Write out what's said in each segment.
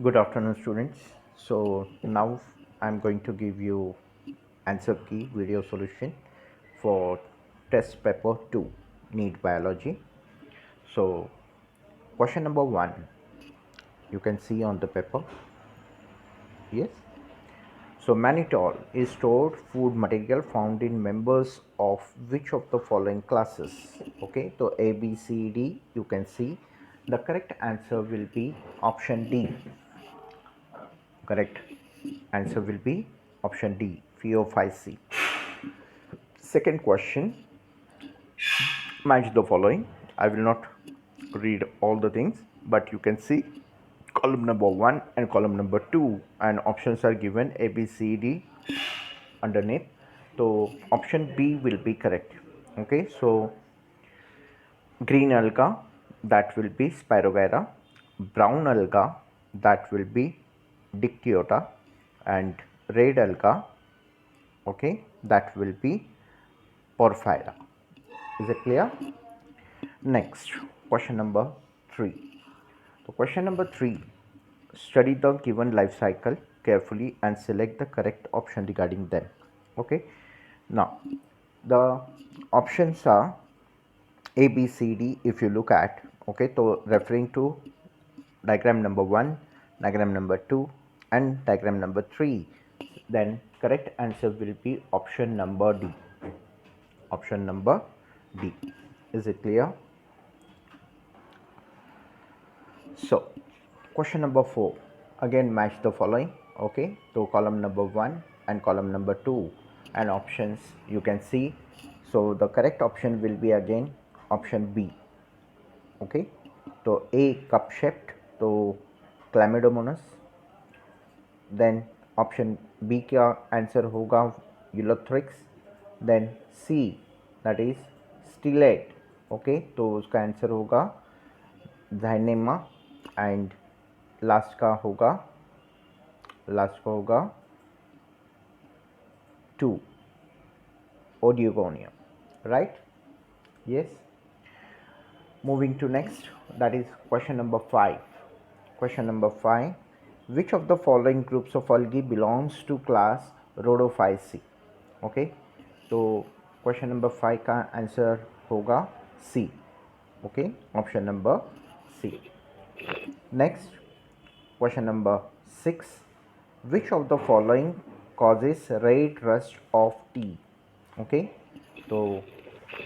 Good afternoon, students. So now I'm going to give you answer key video solution for test paper 2 NEET biology. So question number 1 you can see on the paper. Yes. So mannitol is stored food material found in members of which of the following classes? Okay, so A, B, C, D you can see. The correct answer will be option D. Correct answer will be option D, Phaeophyce. Second question, match the following. I will not read all the things, but you can see column number 1 and column number 2, and options are given A, B, C, D underneath. So option B will be correct. Okay, so green alga, that will be Spirogyra. Brown alga, that will be Dictyota. And red alga, okay, that will be Porphyra. Is it clear? Next, question number 3. So question number 3, study the given life cycle carefully and select the correct option regarding them. Okay, now the options are A, B, C, D. If you look at, okay, so referring to diagram number 1, diagram number 2 and diagram number 3, then correct answer will be option number D. Option number D. Is it clear? So question number 4, again match the following. Okay, so column number 1 and column number 2 and options you can see. So the correct option will be again option B. Okay, so A, cup shaped, so Chlamydomonas. Then option B का answer होगा ulothrix. Then C, that is stylet. Okay, तो उसका answer होगा Zyneema. And last का होगा 2 Odeogonium. Right? Yes. Moving to next, that is question number 5. Question number 5, which of the following groups of algae belongs to class Rhodophyceae? Okay, तो question number 5 का answer होगा C. Okay, option number C. Next, question number 6, which of the following causes red rust of tea? Okay, तो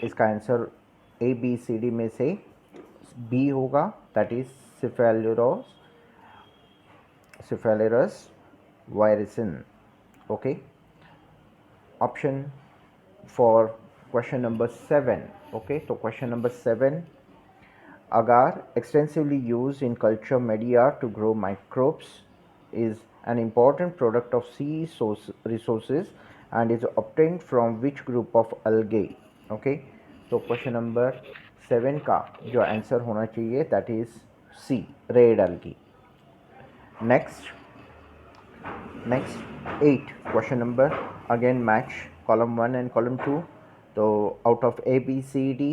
इसका answer A, B, C, D में से B होगा, that is Cephalosporus viricin. Okay, option for question number 7. Okay, so question number 7, agar extensively used in culture media to grow microbes, is an important product of sea resources and is obtained from which group of algae? Okay, तो question number 7 का जो answer होना चाहिए that is C, red algae. Next, 8 question number, again match column 1 and column 2. तो out of A, B, C, D,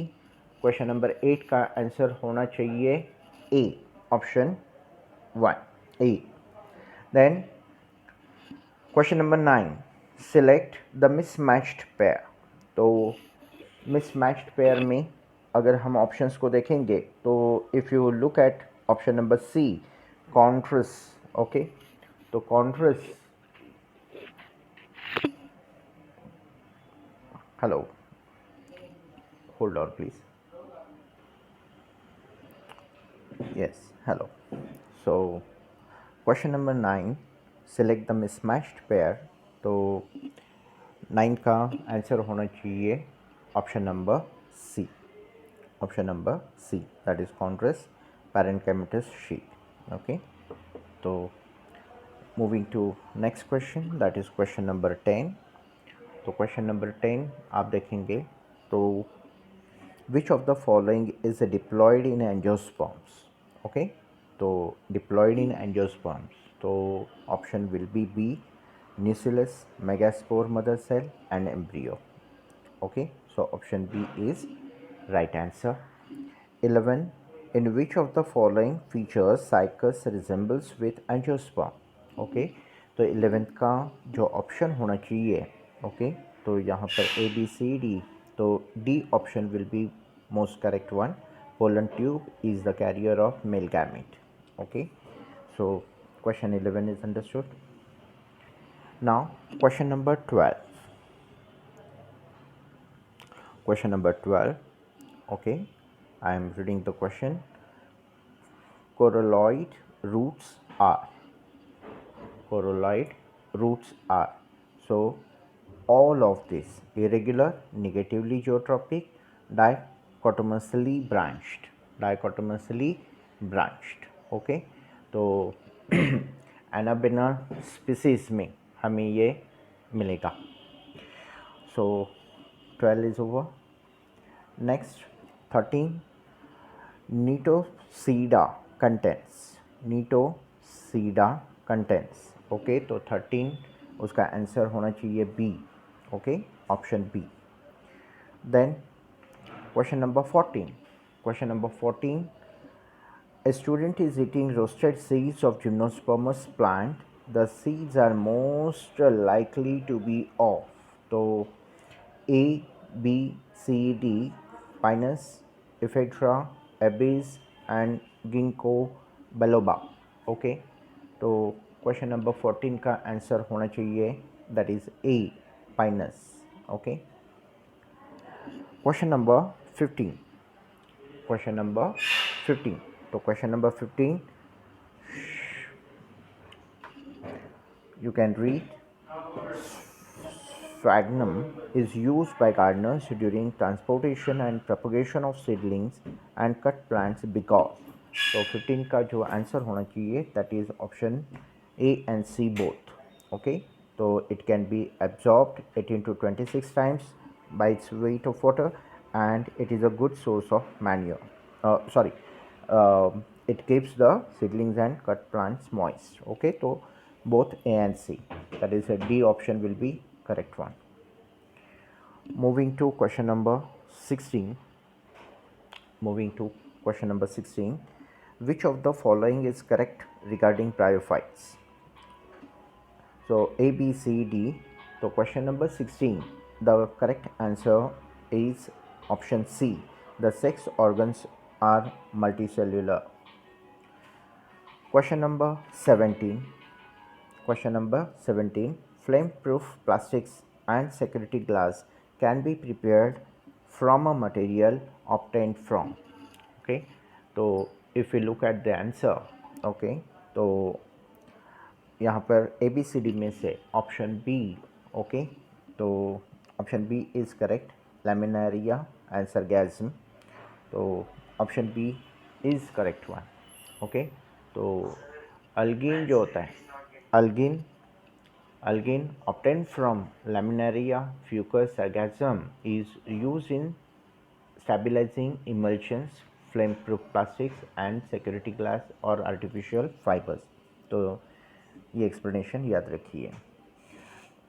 question number 8 का answer होना चाहिए A, option 1 A. Then question number 9, select the mismatched pair. तो mismatched pair में अगर हम options को देखेंगे तो if you look at option number C, कॉन्ट्रस. ओके, तो कॉन्ट्रस, hello, hold on please. Yes, hello. So question number 9, select the mismatched pair. तो 9 का आंसर होना चाहिए option number C. Option number C, that is कॉन्ट्रस पैरेन्काइमेटस शीट. ओके, तो moving to next question, that is question number 10. तो question number 10 आप देखेंगे तो which of the following is diploid in angiosperms? Okay, so diploid in angiosperms, so option will be B, nucellus, megaspore mother cell and embryo. Okay, so option B is right answer. 11, In which of the following features cycus resembles with angiosperm? Okay, तो 11th का जो option होना चाहिए, okay, तो यहाँ पर ए B C D, तो D option will be most correct one. Pollen tube is the carrier of male gamete. Okay, so question 11 is understood. Now question number 12. Question number 12. Okay, I am reading the question. Coralloid roots are. Coralloid roots are. So all of this irregular, negatively geotropic, dichotomously branched. Dichotomously branched. Okay, तो anabaena species में हमें ये मिलेगा. So 12 is over. Next 13. Nitocida contents. Nitocida contents. Okay, तो 13 उसका आंसर होना चाहिए B. Okay, option B. Then question number 14. Question number 14. A student is eating roasted seeds of gymnospermous plant. The seeds are most likely to be of. तो A, B, C, D, Pinus, Ephedra, Abies and Ginkgo biloba. Okay, तो question number 14 का answer होना चाहिए that is a, Pinus. Okay, question number 15. Question number 15. तो question number 15 you can read. Sphagnum is used by gardeners during transportation and propagation of seedlings and cut plants because. तो 15 का जो answer होना चाहिए that is option A and C both. Okay, तो it can be absorbed 18 to 26 times by its weight of water and it is a good source of manure. It keeps the seedlings and cut plants moist. Okay, so both A and C, that is a D option will be correct one. Moving to question number 16. Moving to question number 16. Which of the following is correct regarding bryophytes? So A, B, C, D. So question number 16. The correct answer is option C. The sex organs are multicellular. Question number 17. Question number 17. Flame-proof plastics and security glass can be prepared from a material obtained from. Okay, तो if we look at the answer, okay, तो यहाँ पर ए B C D में से option B. Okay, तो option B is correct, Laminaria and Sargassum. तो option B is correct one. Okay, तो algin जो होता है, अल्गिन obtained from Laminaria fucus sargassum is used in stabilizing emulsions, flame-proof plastics and security glass or artificial fibers. तो ये explanation याद रखिए.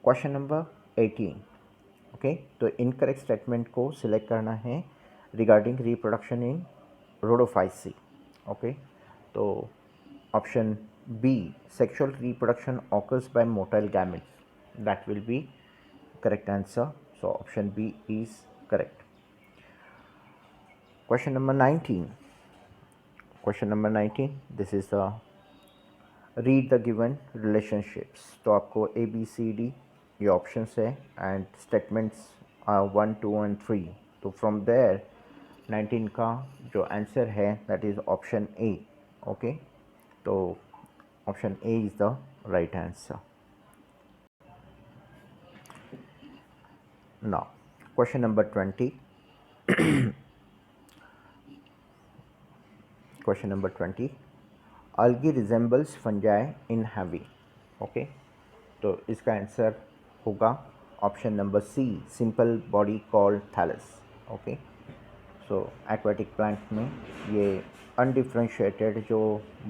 Question number 18. Okay, तो इनकरेक्ट स्टेटमेंट को सिलेक्ट करना है regarding reproduction in Rhodophyceae. Okay, तो option B, sexual reproduction occurs by motile gametes. That will be correct answer. So option B is correct. Question number 19. Question number 19. This is the read the given relationships. तो आपको A, B, C, D ये options है and statements are 1, 2 and 3. तो from there 19 का जो answer है that is option A. Okay, तो option A is the right answer. Now question number 20. Question number 20. Algae resembles fungi in heavy. Okay, तो इसका answer होगा option number C, simple body called thallus. Okay, so aquatic plant में ये undifferentiated जो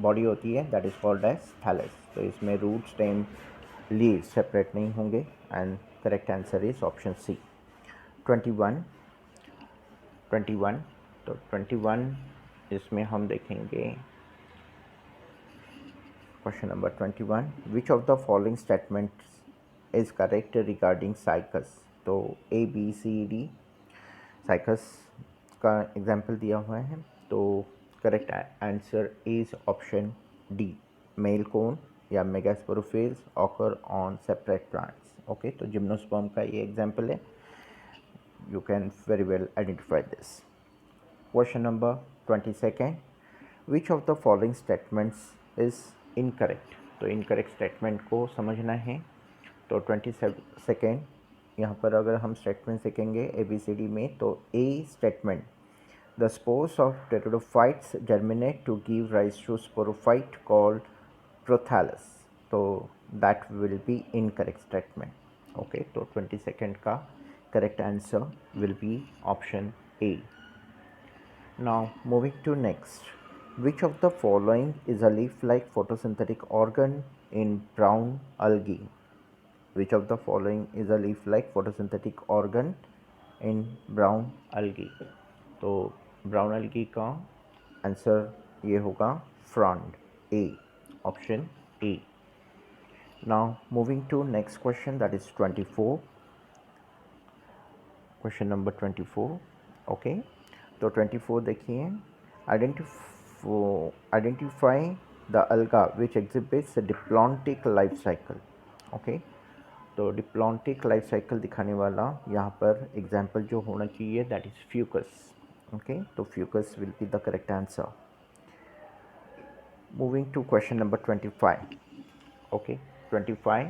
body होती है that is called as thallus. तो इसमें रूट, स्टेम, लीव सेपरेट नहीं होंगे and correct answer is option C. 21. तो 21 इसमें हम देखेंगे question number 21, which of the following statements is correct regarding Cycas. तो A B C D Cycas का एग्जाम्पल दिया हुआ है, तो correct answer is option D, male cone या megasporophylls occur on separate plants. Okay, तो जिम्नोस्पर्म का ये एग्जाम्पल है, you can very well identify this. Question number 22, which of the following statements is incorrect। तो incorrect statement को समझना है। तो 22 यहाँ पर अगर हम statements देखेंगे ABCD में, तो A statement, the spores of pteridophytes germinate to give rise to sporophyte called prothallus। तो that will be incorrect statement। okay, तो 22 का correct answer will be option A। now moving to next, which of the following is a leaf-like photosynthetic organ in brown algae। which of the following is a leaf-like photosynthetic organ in brown algae। तो brown algae का answer ये होगा frond, A, option A। now moving to next question, that is 24, question number 24। Okay, तो 24 देखिए, identify the alga which exhibits diplontic life cycle. Okay, तो diplontic life cycle दिखाने वाला यहाँ पर एग्जाम्पल जो होना चाहिए, दैट इज़ फ्यूकस। ओके, तो Fucus will be the correct answer. Moving to question number 25। Okay, 25,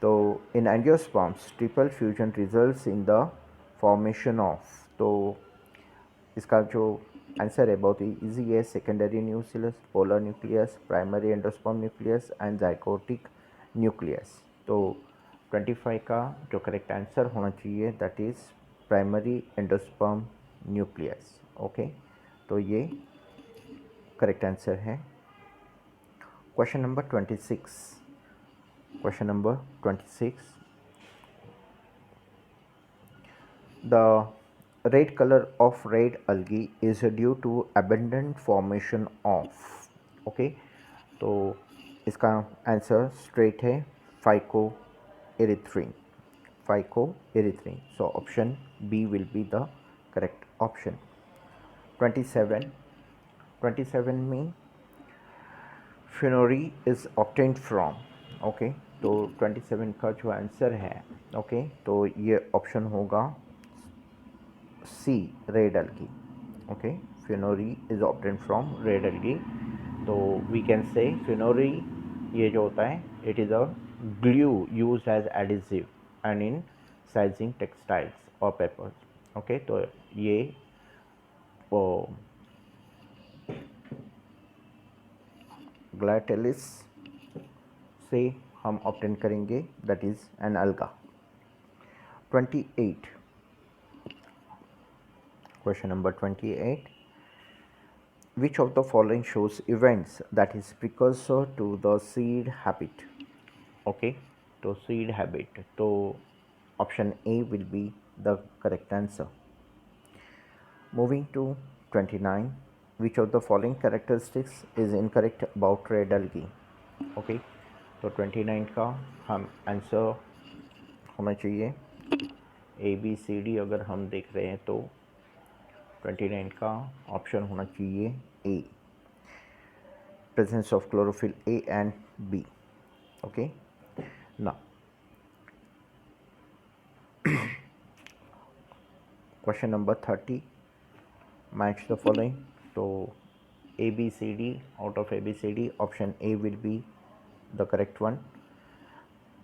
तो in angiosperms triple fusion results in the formation of. तो इसका जो आंसर है बहुत ही ईजी है, secondary nucleus, polar nucleus, primary endosperm nucleus and zygotic nucleus. तो 25 का जो करेक्ट आंसर होना चाहिए, that is primary endosperm nucleus. Okay, तो ये करेक्ट आंसर है। Question number 26, question number 26, the red color of red algae is due to abundant formation of। Okay, तो इसका आंसर स्ट्रेट है phycoerythrin, phycoerythrin. So option B will be the correct option. 27, 27 में फिनोरी is obtained from. Okay, तो 27 का जो answer है, okay, तो ये ऑप्शन होगा सी, रेड algae। ओके, फिनोरी is obtained from red algae। तो वी कैन से फिनोरी ये जो होता है, it is a glue use as adhesive and in sizing textiles और पेपर्स। ओके, तो ये ग्लैटेलिस से हम ऑब्टेन करेंगे, दैट इज़ एन अलगा। 28, question number 28, which of the following shows events that is precursor to the seed habit। okay, तो seed habit, तो option A will be the correct answer। moving to 29, which of the following characteristics is incorrect about red algae। okay, तो 29 का हम answer होना चाहिए ABCD। अगर हम देख रहे हैं तो 29 का ऑप्शन होना चाहिए A, presence of chlorophyll A and B. Okay, ना question number 30, match the following. तो ABCD, out of ABCD option A will be the correct one.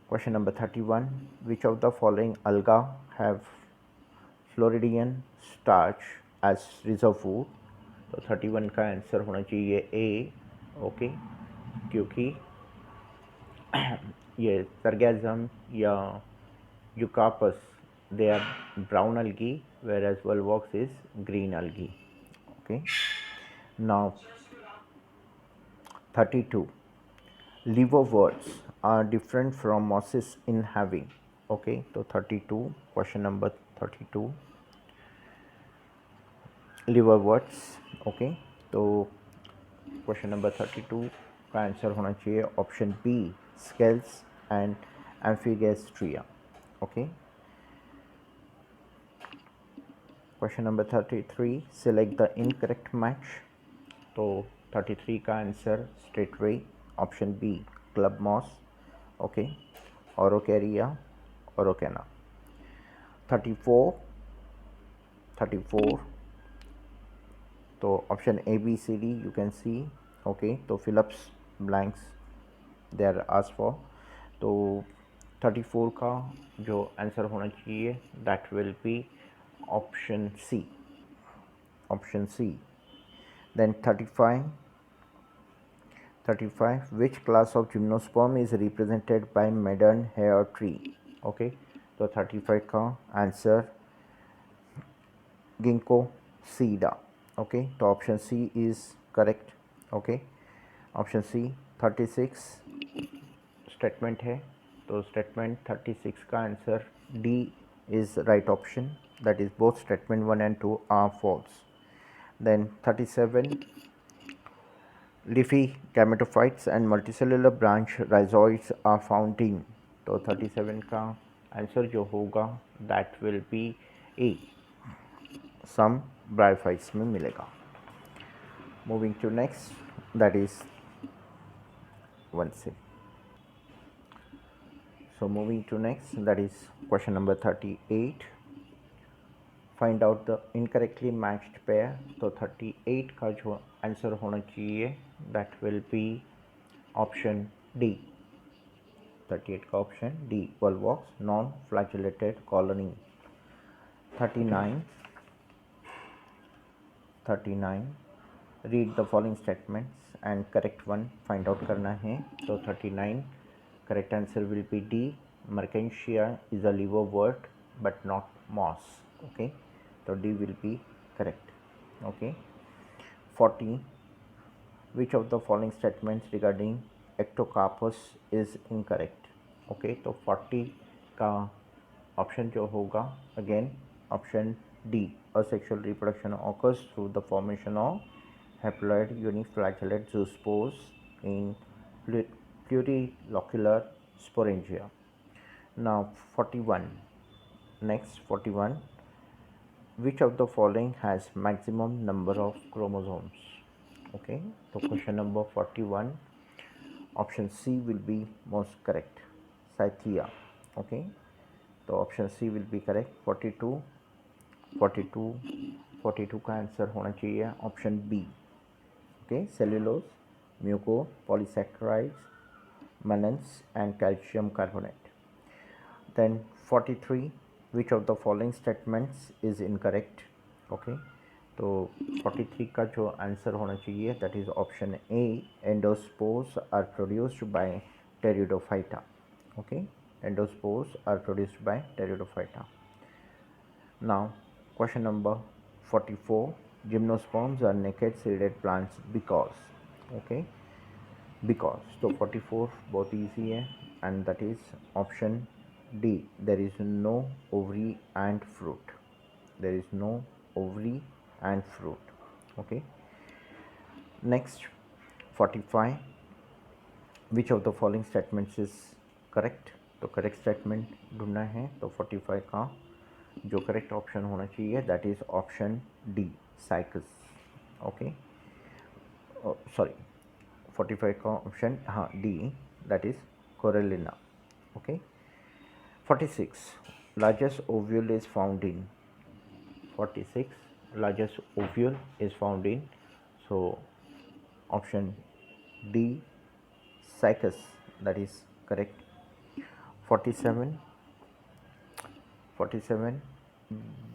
Question number 31, which of the following alga have floridean starch as reserve food. तो 31 का answer होना चाहिए ए। Okay, क्योंकि ये Sargassum या यूकापस, they are brown algae whereas volvox is green algae। okay, now 32, liverworts are different from mosses in having। okay, तो 32, question number 32, liverworts। okay, तो क्वेश्चन नंबर 32 का आंसर होना चाहिए option B, scales and amphigastria. Okay, question number 33, select the incorrect match. तो 33 का answer straight way option B, club moss. Okay, Araucaria, ओरोकेना। 34 तो option A B C D you can see. Okay, तो fill ups blanks they are asked for. तो 34 का जो answer होना चाहिए that will be option C, option C. Then 35 which class of gymnosperm is represented by modern hair tree। Okay, तो 35 का answer ginkgo सीडा। Okay, तो option C is correct. Okay, option C. 36 statement है, तो statement 36 का answer D is right option, that is both statement 1 and 2 are false. Then 37 leafy gametophytes and multicellular branch rhizoids are found in। तो 37 का answer जो होगा that will be A, some bryophytes में मिलेगा। Moving to next, that is one से। So moving to next, that is question number 38, find out the incorrectly matched pair. तो 38 का जो आंसर होना चाहिए that will be option D. 38 का option D, Volvox non flagellated colony. 39 read the following statements and correct one find out करना है। तो 39 correct answer will be D, Marchantia is a liverwort but not moss. Okay, तो D will be correct. Okay, 40 which of the following statements regarding Ectocarpus is incorrect. Okay, तो 40 का option जो होगा again option D, asexual reproduction occurs through the formation of haploid uniflagellate zoospores in plurilocular sporangia. Now 41, next 41, which of the following has maximum number of chromosomes? Okay, so question number 41 option C will be most correct, Cythia. Okay, तो option C will be correct. 42 का answer होना चाहिए option B. Okay, cellulose, mucopolysaccharides, mannans and calcium carbonate. Then 43 which of the following statements is incorrect. Okay, तो 43 का जो answer होना चाहिए that is option A, endospores are produced by Pteridophyta. Okay, endosپores are produced by Pteridophyta. Now question number 44, gymnosperms are naked seeded plants because। okay, because so 44 बहुत easy है and that is option D, there is no ovary and fruit, there is no ovary and fruit। okay, next 45, which of the following statements is correct। तो correct statement ढूंढना है, तो 45 का जो correct option होना चाहिए that is option D, Cycas. Okay, sorry 45 का option हाँ D, that is Corallina. Okay, 46 largest ovule is found in. 46 largest ovule is found in, so option D, Cycas, that is correct. 47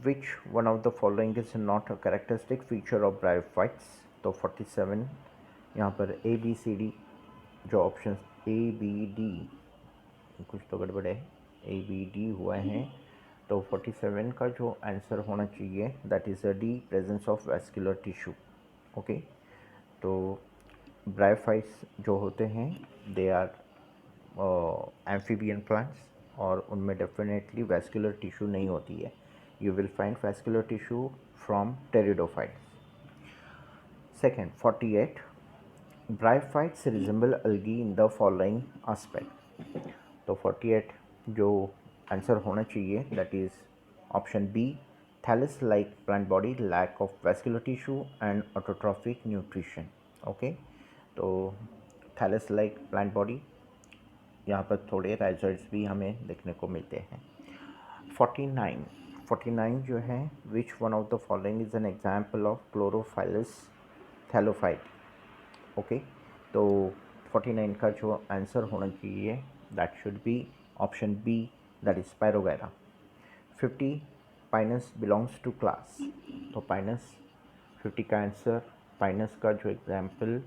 which one of the following is not a characteristic feature of bryophytes। तो 47 यहाँ पर ए B C D जो option A B D कुछ तो गड़बड़ है, A B D हुआ है, तो 47 का जो आंसर होना चाहिए that is a D, presence of vascular tissue. Okay, तो ब्रायोफाइट्स जो होते हैं दे आर एम्फीबियन प्लांट्स और उनमें डेफिनेटली वैस्कुलर टिश्यू नहीं होती है। You will find vascular tissue from pteridophytes. Second, 48. Bryophytes resemble algae in the following aspect. तो 48 जो आंसर होना चाहिए that is option B, thallus like plant body, lack of vascular tissue and autotrophic nutrition. Okay, तो thallus like plant body, यहाँ पर थोड़े risers भी हमें देखने को मिलते हैं. 49 जो है, which one of the following is an example of chlorophyllous thallophyte. Okay, तो 49 का जो आंसर होना चाहिए that should be option B, that is Spirogyra. 50 Pinus belongs to class. तो पाइनस 50 का आंसर, पाइनस का जो एग्जाम्पल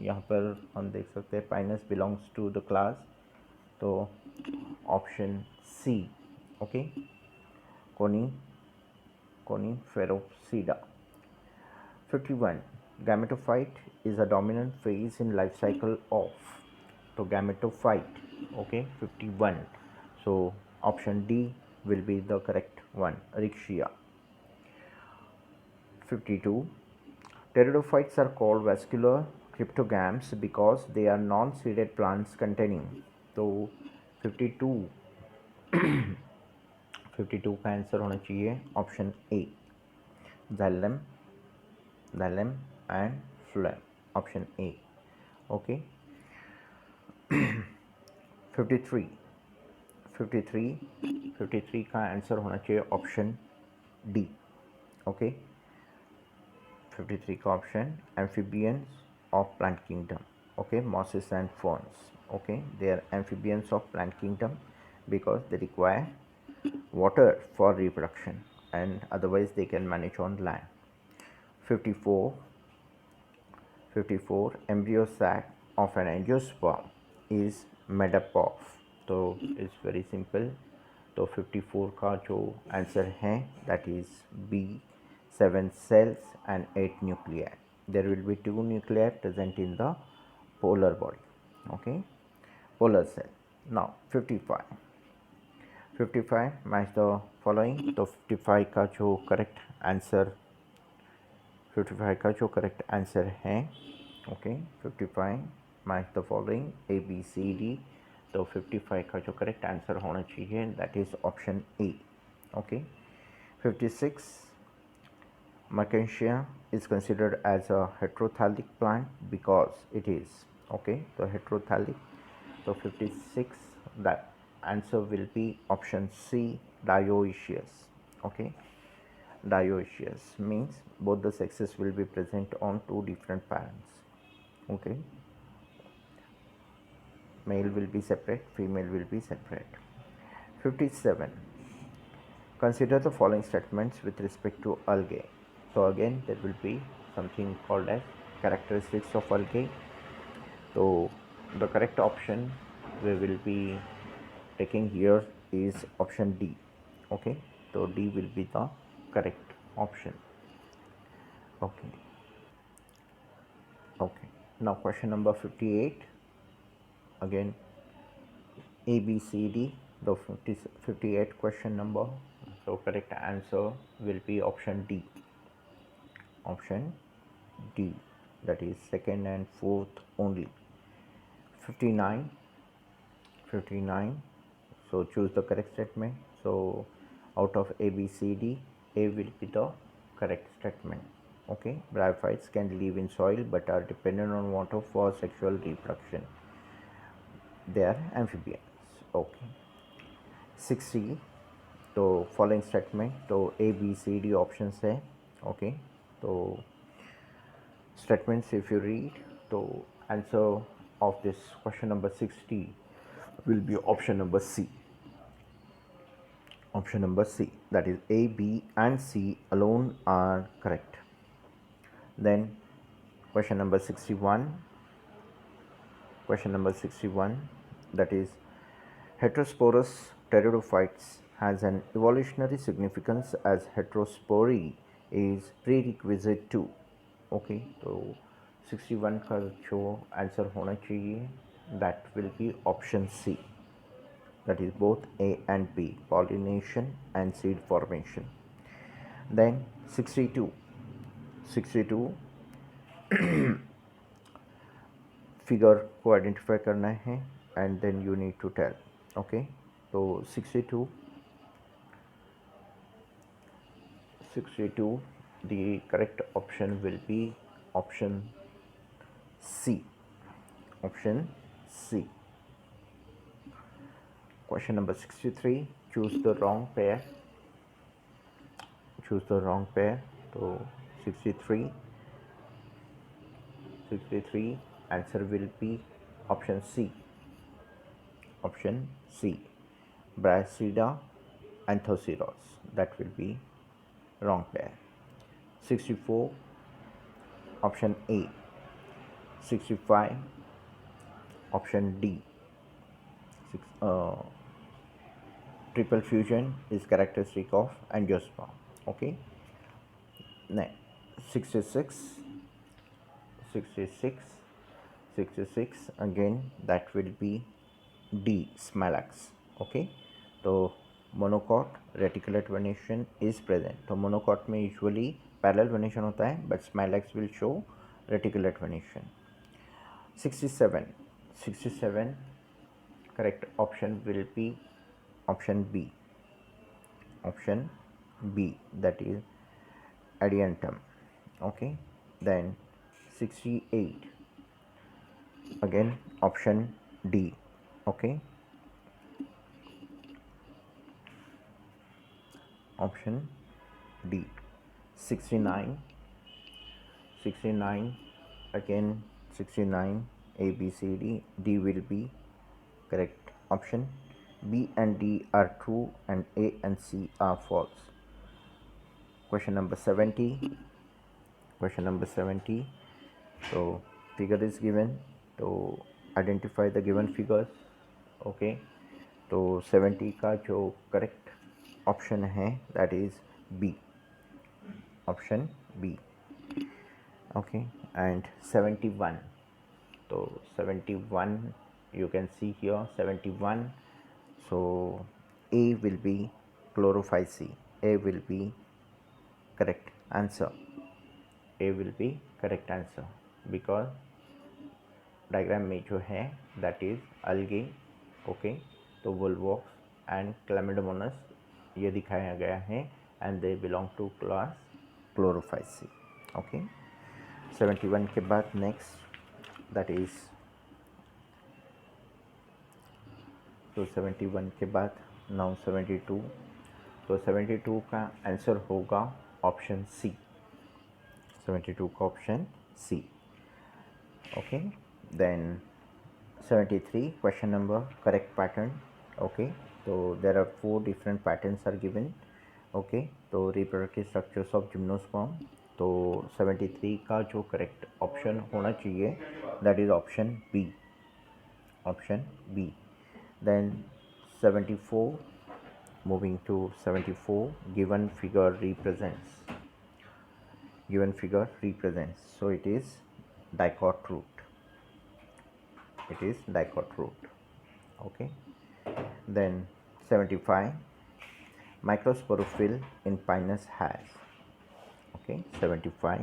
यहाँ पर हम देख सकते हैं, Pinus belongs to the class, तो option C. Okay, Coniferopsida. 51 gametophyte is a dominant phase in life cycle of. तो gametophyte. Okay, 51, so option D will be the correct one, Rixia. 52 pteridophytes are called vascular cryptogams because they are non-seeded plants containing. तो 52 52 का answer होना चाहिए option A, xylem and phloem, option A. Okay, 53 का answer होना चाहिए option D. Okay, 53 का option, amphibians of plant kingdom. Okay, mosses and ferns. Okay, they are amphibians of plant kingdom because they require water for reproduction and otherwise they can manage on land. 54 embryo sac of an angiosperm is made up of. तो it's very simple. तो 54 का जो answer है that is B, 7 cells and 8 nuclei. There will be 2 nuclei present in the polar body. Okay, polar cell. Now 55 match the following. तो 55 का जो correct answer है, okay, 55 match the following A B C D. तो 55 का जो correct answer होना चाहिए that is option A. Okay, 56 Mercantia is considered as a heterothallic plant because it is. Okay, so heterothallic. So 56, that answer will be option C, dioecious. Okay, dioecious means both the sexes will be present on 2 different parents. Okay, male will be separate, female will be separate. 57 consider the following statements with respect to algae. So again there will be something called as characteristics of algae. So the correct option we will be taking here is option D. Okay, so D will be the correct option. Okay, now question number 58, again A B C D, the 58 question number. So correct answer will be option D, that is second and fourth only. 59, so choose the correct statement. So out of A B C D, A will be the correct statement. Okay, bryophytes can live in soil but are dependent on water for sexual reproduction. They are amphibians. Okay, 60, तो following statement, तो A B C D option है. Okay, तो statements if you read, तो answer of this question number 60 will be option number C. That is A, B and C alone are correct. Then question number 61, that is heterosporous pteridophytes has an evolutionary significance as heterospory is prerequisite to. Okay, तो 61 का जो answer होना चाहिए that will be option C, that is both A and B, pollination and seed formation. Then 62, figure को identify करना है and then you need to tell. Okay, तो 62, the correct option will be option C. Option C. Question number 63, choose the wrong pair. Choose the wrong pair. So 63 answer will be option C. Option C, Brasida Anthoceros. That will be wrong pair. 64, option A. 65, option D. Triple fusion is characteristic of angiosperm. Okay. Next, 66, again that will be D, Smilax. Okay, तो monocot reticulate venation is present. तो monocot में usually parallel venation होता है, but Smilax will show reticulate venation. 67 correct option will be option B. Option B, that is adiantum. Okay, then 68, again option D. Okay, option D. 69, again 69, A, B, C, D. D will be correct option. B and D are true and A and C are false. Question number 70. So figure is given, तो identify the given figures. Okay, तो 70 का जो correct option है that is B. Option B. Okay, and 71. So 71, you can see here 71. So A will be chlorophyce. A will be correct answer. A will be correct answer because diagram में जो है that is अलगे. Okay, तो वोल्वॉक्स and क्लैमिडोमोनस ये दिखाया गया है and they belong to class chlorophyceae. Okay, 71 के बाद नेक्स्ट दैट इज, तो 71 के बाद नाउ 72. तो 72 का आंसर होगा ऑप्शन सी. 72 का option C. Okay, then 73 question number correct pattern. Okay, so there are 4 different patterns are given. Okay, तो reproductive structures of gymnosperm. तो 73 का जो correct option होना चाहिए that is option B. Option B. Then 74, moving to 74, given figure represents. So it is dicot root. Okay, then 75, microsporophyll in Pinus has. Okay, 75,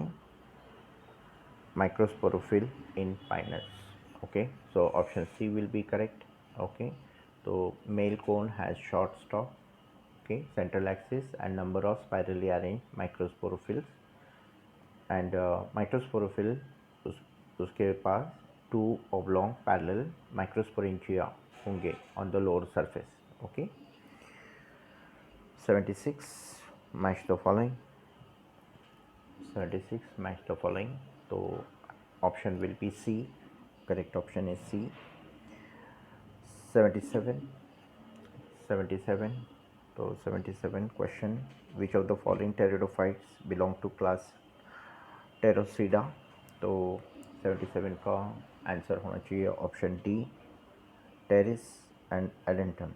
microsporophyll in Pinus. Okay, so option C will be correct. Okay, so male cone has short stalk. Okay, central axis and number of spirally arranged microsporophylls, and microsporophyll उसके पास 2 oblong parallel microsporangia होंगे on the lower surface. Okay, 76, match the following. So option will be C. Correct option is C. 77. So 77 question, which of the following pteridophytes belong to class Pterosida? तो 77 का answer होना चाहिए option D, Pteris and Adiantum.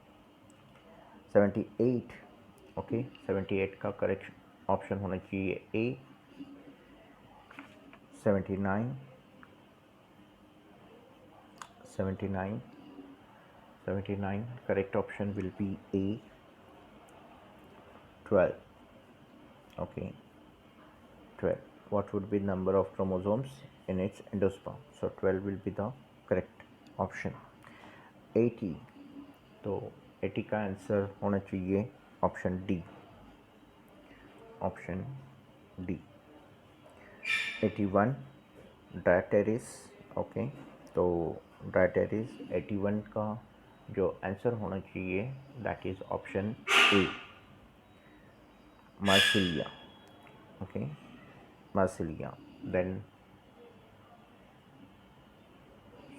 78. Okay, 78 का correct option होना चाहिए ए. 79 correct option will be A. 12. Okay, 12. what would be number of chromosomes in its endosperm? So 12 will be the correct option. 80, तो 80 का answer होना चाहिए option D, option D. 81 Dipteris, okay, तो Dipteris 81 का जो answer होना चाहिए that is option A, Marsilea, okay, Marsilea. Then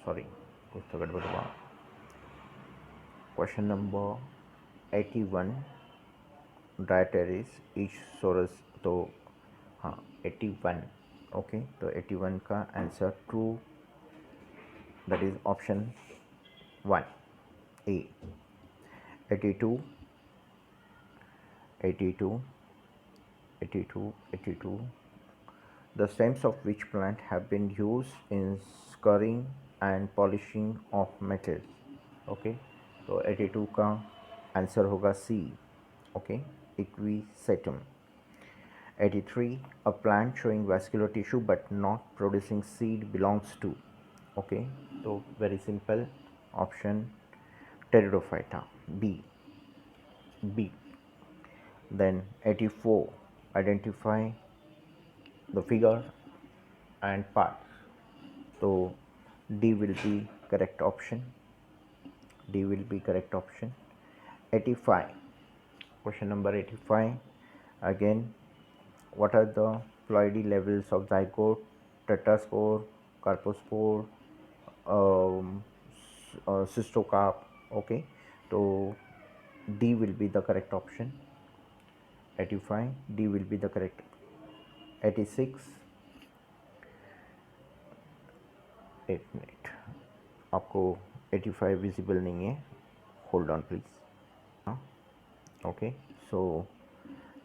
sorry, कुछ तो गड़बड़ हुआ। क्वेश्चन नंबर 81 डायटेरिस ईचोसॉरस, तो हाँ 81, ओके, तो 81 का answer true, that is option 1 A. 82 82 82 82, the stems of which plant have been used in scouring and polishing of metals, okay, तो 82 का आंसर होगा C, okay, Equisetum. 83, a plant showing vascular tissue but not producing seed belongs to, okay, so very simple, option Pteridophyta, B. Then 84, identify the figure and parts, so D will be correct option, D will be correct option. 85, question number 85, again, what are the ploidy levels of zygote, tetraspore, carpospore, cystocarp, okay, so D will be the correct option. 85, D will be the correct. 86, एक minute, आपको 85 visible नहीं है, hold on please, हाँ, okay, सो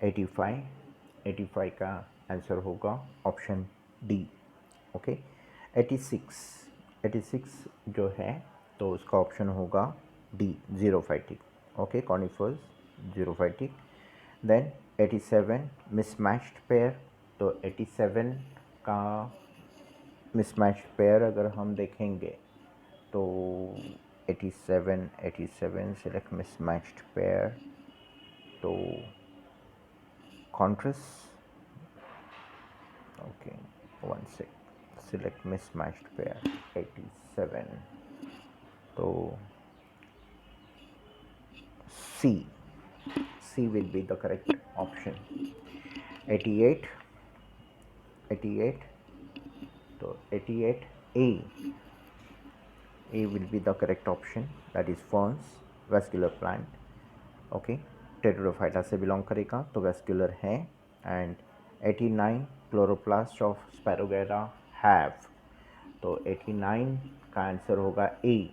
85 का answer होगा option D, okay. 86 जो है तो उसका ऑप्शन होगा D, xerophytic, okay, conifers xerophytic. Then 87 mismatched pair, तो 87 का मिसमैच्ड पेयर अगर हम देखेंगे तो 87 सेलेक्ट मिसमैच्ड पेयर, तो कॉन्ट्रस, okay, one sec, select mismatched pair 87, तो C will be the correct option. 88, तो 88 A will be the correct option, that is ferns, vascular plant, okay, Pteridophyta से बिलोंग करेगा तो vascular है। एंड 89 क्लोरोप्लास्ट ऑफ स्पैरोगैरा हैव, तो 89 का answer होगा ए,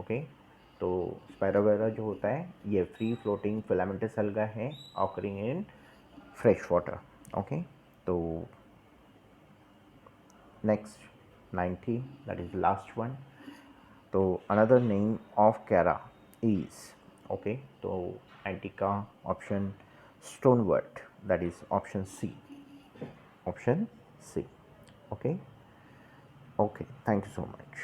okay, तो स्पैरोगैरा जो होता है ये फ्री फ्लोटिंग फिलामेंटस अलगा है occurring in fresh water, okay, तो next 90, that is last one, तो another name of Cara is, okay, तो Antica option stonewort, that is option C, okay, thank you so much.